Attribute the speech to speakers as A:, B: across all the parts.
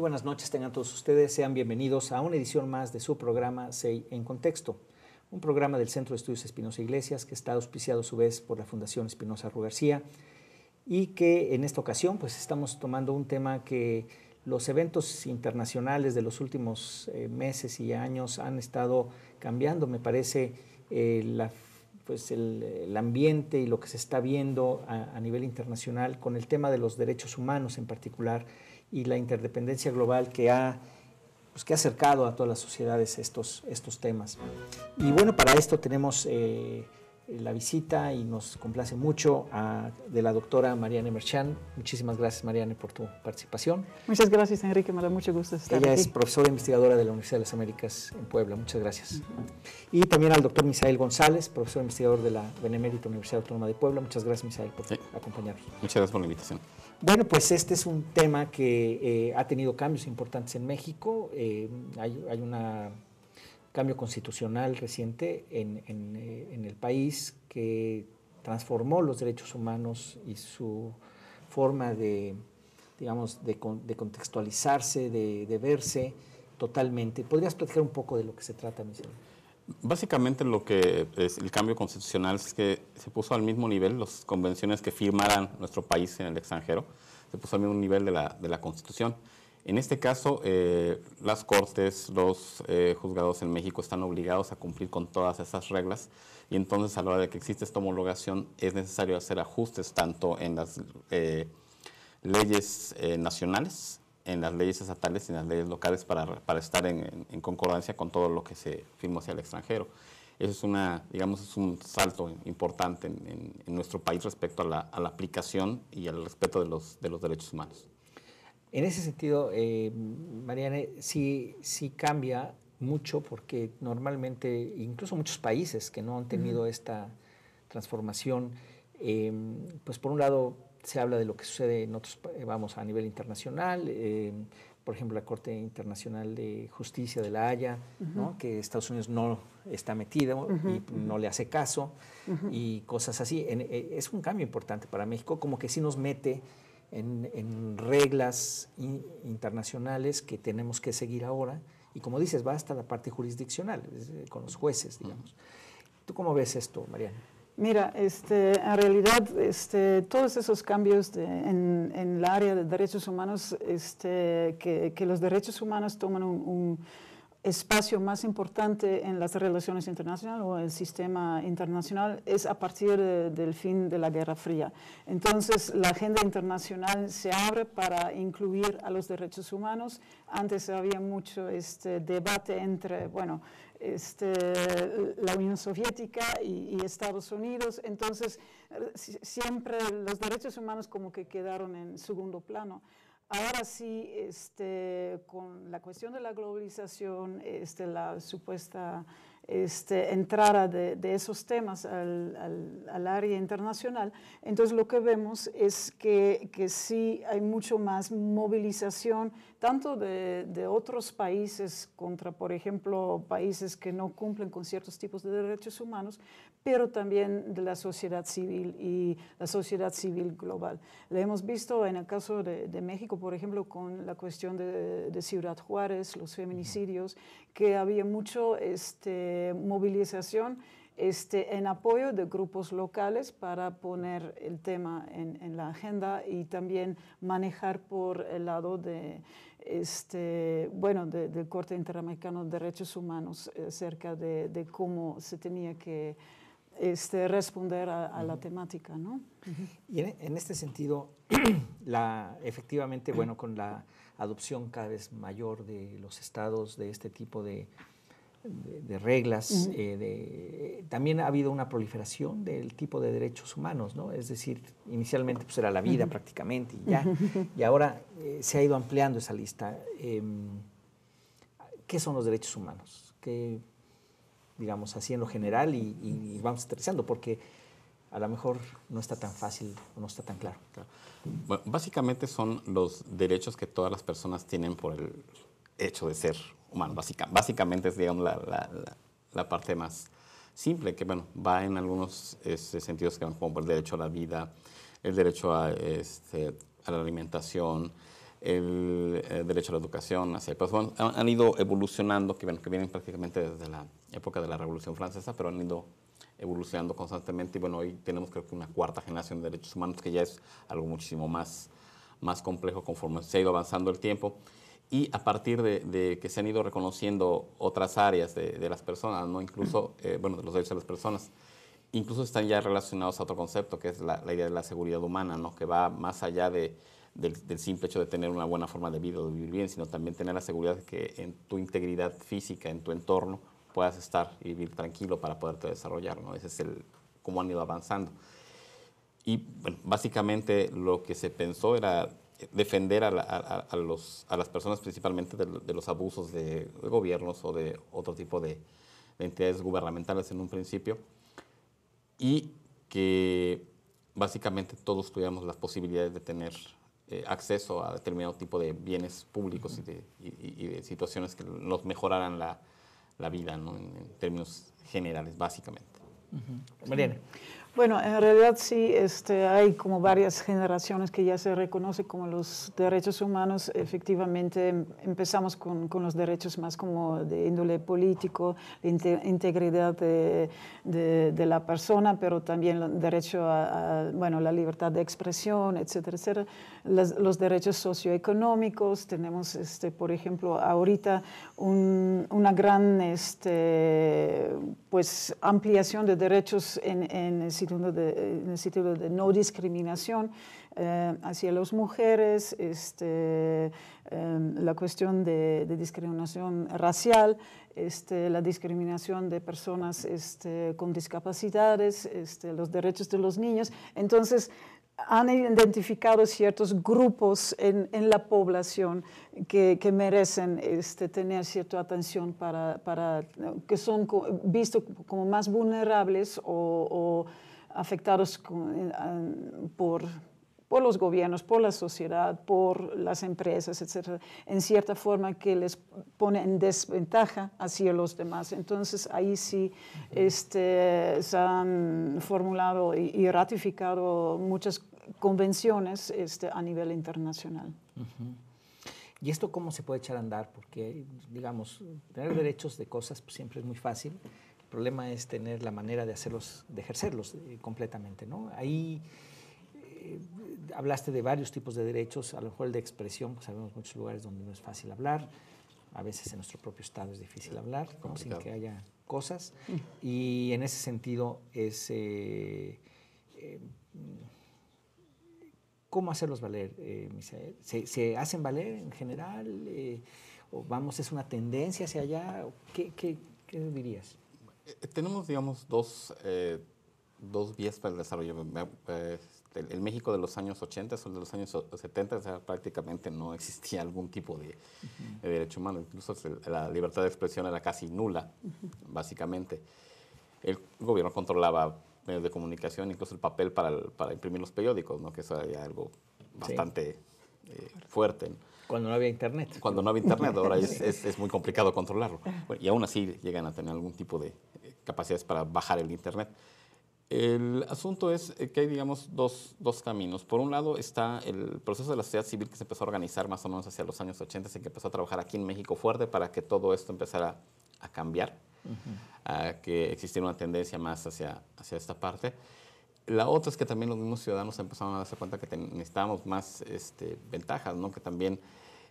A: buenas noches tengan todos ustedes. Sean bienvenidos a una edición más de su programa CEI en Contexto, un programa del Centro de Estudios Espinosa Iglesias que está auspiciado a su vez por la Fundación Espinosa Rú García y que en esta ocasión pues estamos tomando un tema que los eventos internacionales de los últimos meses y años han estado cambiando, me parece, el ambiente y lo que se está viendo a nivel internacional con el tema de los derechos humanos en particular y la interdependencia global que ha acercado a todas las sociedades estos temas. Y bueno, para esto tenemos la visita y nos complace mucho de la doctora Marianne Merchan. Muchísimas gracias, Marianne, por tu participación.
B: Muchas gracias, Enrique, me da mucho gusto estar
A: aquí. Ella es
B: aquí.
A: profesora investigadora de la Universidad de las Américas en Puebla. Muchas gracias. Y también al doctor Misael González, profesor investigador de la Benemérita Universidad Autónoma de Puebla. Muchas gracias, Misael, por acompañarnos.
C: Muchas gracias por la invitación.
A: Bueno, pues este es un tema que ha tenido cambios importantes en México. Hay un cambio constitucional reciente en el país que transformó los derechos humanos y su forma de contextualizarse, de verse totalmente. ¿Podrías platicar un poco de lo que se trata, Misael?
C: Básicamente lo que es el cambio constitucional es que se puso al mismo nivel las convenciones que firmaran nuestro país en el extranjero, se puso al mismo nivel de la Constitución. En este caso, las cortes, los juzgados en México están obligados a cumplir con todas esas reglas y entonces a la hora de que existe esta homologación es necesario hacer ajustes tanto en las leyes nacionales, en las leyes estatales y en las leyes locales para estar en concordancia con todo lo que se firmó hacia el extranjero. Eso es un salto importante en nuestro país respecto a la aplicación y al respeto de los derechos humanos.
A: En ese sentido, Marianne, sí cambia mucho porque normalmente, incluso muchos países que no han tenido esta transformación, pues por un lado se habla de lo que sucede en otros, a nivel internacional, por ejemplo, la Corte Internacional de Justicia de La Haya, ¿no? Que Estados Unidos no está metido y no le hace caso y cosas así. Es un cambio importante para México, como que sí nos mete en reglas internacionales que tenemos que seguir ahora y como dices, va hasta la parte jurisdiccional, con los jueces, digamos. ¿Tú cómo ves esto, Marianne?
B: Mira, en realidad todos esos cambios en el área de derechos humanos, que los derechos humanos toman un espacio más importante en las relaciones internacionales o el sistema internacional es a partir del fin de la Guerra Fría. Entonces, la agenda internacional se abre para incluir a los derechos humanos. Antes había mucho debate entre, la Unión Soviética y Estados Unidos. Entonces, siempre los derechos humanos como que quedaron en segundo plano. Ahora sí, con la cuestión de la globalización, la supuesta entrada de esos temas al área internacional, entonces lo que vemos es que sí hay mucho más movilización, tanto de otros países contra, por ejemplo, países que no cumplen con ciertos tipos de derechos humanos, pero también de la sociedad civil y la sociedad civil global. Lo hemos visto en el caso de México, por ejemplo, con la cuestión de Ciudad Juárez, los feminicidios, que había mucho movilización en apoyo de grupos locales para poner el tema en la agenda y también manejar por el lado del Corte Interamericano de Derechos Humanos acerca de cómo se tenía que responder a la temática, ¿no?
A: Y en este sentido, efectivamente, con la adopción cada vez mayor de los estados de este tipo de reglas, también ha habido una proliferación del tipo de derechos humanos, ¿no? Es decir, inicialmente pues era la vida prácticamente y ya, y ahora se ha ido ampliando esa lista. ¿Qué son los derechos humanos? ¿Qué, digamos, así en lo general y vamos aterrizando, porque a lo mejor no está tan fácil o no está tan claro?
C: Bueno, básicamente son los derechos que todas las personas tienen por el hecho de ser humanos. Básicamente es, digamos, la parte más simple, que va en algunos sentidos que van como por el derecho a la vida, el derecho a la alimentación, el derecho a la educación, pues, bueno, han ido evolucionando, que vienen prácticamente desde la época de la Revolución Francesa, pero han ido evolucionando constantemente y bueno, hoy tenemos creo que una cuarta generación de derechos humanos que ya es algo muchísimo más complejo conforme se ha ido avanzando el tiempo y a partir de que se han ido reconociendo otras áreas de las personas, ¿no? Incluso, bueno, de los derechos de las personas, incluso están ya relacionados a otro concepto que es la idea de la seguridad humana, ¿no? Que va más allá del simple hecho de tener una buena forma de vida o de vivir bien, sino también tener la seguridad de que en tu integridad física, en tu entorno, puedas estar y vivir tranquilo para poderte desarrollar, ¿no? Ese es cómo han ido avanzando. Y bueno, básicamente lo que se pensó era defender a las personas principalmente de los abusos de gobiernos o de otro tipo de entidades gubernamentales en un principio y que básicamente todos tuviéramos las posibilidades de tener acceso a determinado tipo de bienes públicos y de situaciones que nos mejoraran la vida, ¿no? En términos generales, básicamente.
A: Mariana.
B: Bueno, en realidad sí, hay como varias generaciones que ya se reconoce como los derechos humanos. Efectivamente, empezamos con los derechos más como de índole político, de integridad de la persona, pero también el derecho bueno, la libertad de expresión, etcétera, etcétera. Los derechos socioeconómicos, tenemos, por ejemplo, ahorita una gran pues, ampliación de derechos en el sentido de no discriminación hacia las mujeres, la cuestión de discriminación racial, la discriminación de personas con discapacidades, los derechos de los niños. Entonces, han identificado ciertos grupos en la población que merecen tener cierta atención que son vistos como más vulnerables o afectados por los gobiernos, por la sociedad, por las empresas, etcétera, en cierta forma que les pone en desventaja hacia los demás. Entonces, ahí sí se han formulado y ratificado muchas convenciones a nivel internacional.
A: ¿Y esto cómo se puede echar a andar? Porque, digamos, tener derechos de cosas pues, siempre es muy fácil. El problema es tener la manera de ejercerlos completamente, ¿no? Ahí hablaste de varios tipos de derechos, a lo mejor el de expresión, pues sabemos muchos lugares donde no es fácil hablar, a veces en nuestro propio estado es difícil hablar, ¿no? Sin que haya cosas, y en ese sentido es ¿cómo hacerlos valer, Misael? ¿Se hacen valer en general? ¿O vamos, es una tendencia hacia allá? ¿Qué dirías?
C: Tenemos, digamos, dos vías para el desarrollo. El México de los años 80 o de los años 70, o sea, prácticamente no existía algún tipo de derecho humano. Incluso la libertad de expresión era casi nula, básicamente. El gobierno controlaba medios de comunicación, incluso el papel para imprimir los periódicos, ¿no? Que eso era algo bastante fuerte, ¿no?
A: Cuando no había internet.
C: Cuando no había internet, ahora es muy complicado controlarlo. Bueno, y aún así llegan a tener algún tipo de capacidades para bajar el internet. El asunto es que hay, digamos, dos caminos. Por un lado está el proceso de la sociedad civil que se empezó a organizar más o menos hacia los años 80 y que empezó a trabajar aquí en México fuerte para que todo esto empezara a cambiar, a que existiera una tendencia más hacia esta parte. La otra es que también los mismos ciudadanos empezaron a darse cuenta que necesitábamos más ventajas, ¿no? Que también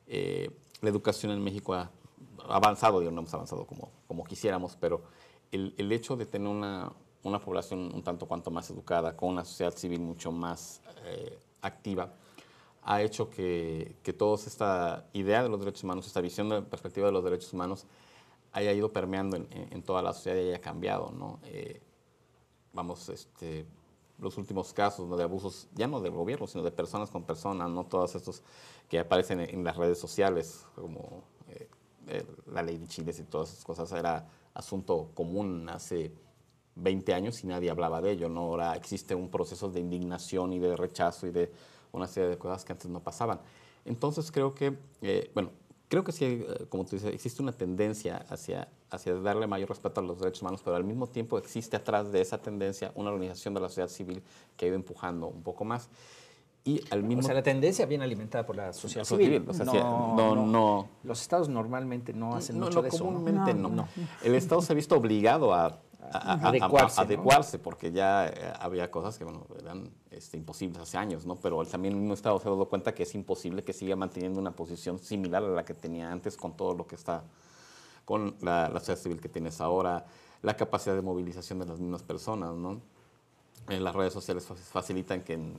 C: la educación en México ha avanzado, no hemos avanzado como quisiéramos, pero el hecho de tener una población un tanto cuanto más educada, con una sociedad civil mucho más activa, ha hecho que toda esta idea de los derechos humanos, esta visión de perspectiva de los derechos humanos, haya ido permeando en toda la sociedad y haya cambiado, ¿no? Los últimos casos, ¿no? De abusos, ya no del gobierno, sino de personas con personas, ¿no? Todos estos que aparecen en las redes sociales, como la ley de chiles y todas esas cosas, era asunto común hace 20 años y nadie hablaba de ello, ¿no? Ahora existe un proceso de indignación y de rechazo y de una serie de cosas que antes no pasaban. Entonces creo que, creo que sí, como tú dices, existe una tendencia hacia darle mayor respeto a los derechos humanos, pero al mismo tiempo existe atrás de esa tendencia una organización de la sociedad civil que ha ido empujando un poco más. y al mismo
A: O sea, la tendencia viene alimentada por la sociedad
C: civil.
A: civil.
C: O sea, no.
A: Los estados normalmente no hacen mucho de eso.
C: Comúnmente no. El Estado se ha visto obligado a adecuarse, porque ya había cosas que eran imposibles hace años, ¿no? Pero también el mismo Estado se ha dado cuenta que es imposible que siga manteniendo una posición similar a la que tenía antes con todo lo que está, con la sociedad civil que tienes ahora, la capacidad de movilización de las mismas personas, ¿no? Las redes sociales facilitan que en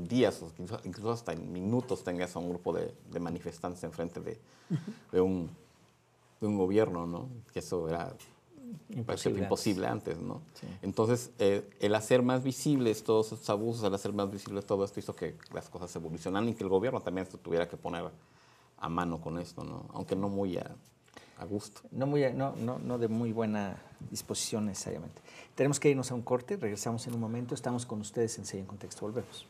C: días o incluso hasta en minutos tengas a un grupo de manifestantes enfrente de un gobierno, ¿no? Que eso era imposible antes, ¿no? Sí. Entonces, el hacer más visibles todos estos abusos, el hacer más visibles todo esto hizo que las cosas evolucionaran y que el gobierno también se tuviera que poner a mano con esto, ¿no? Aunque no muy a gusto.
A: No de muy buena disposición necesariamente. Tenemos que irnos a un corte, regresamos en un momento, estamos con ustedes en CEI en Contexto, volvemos.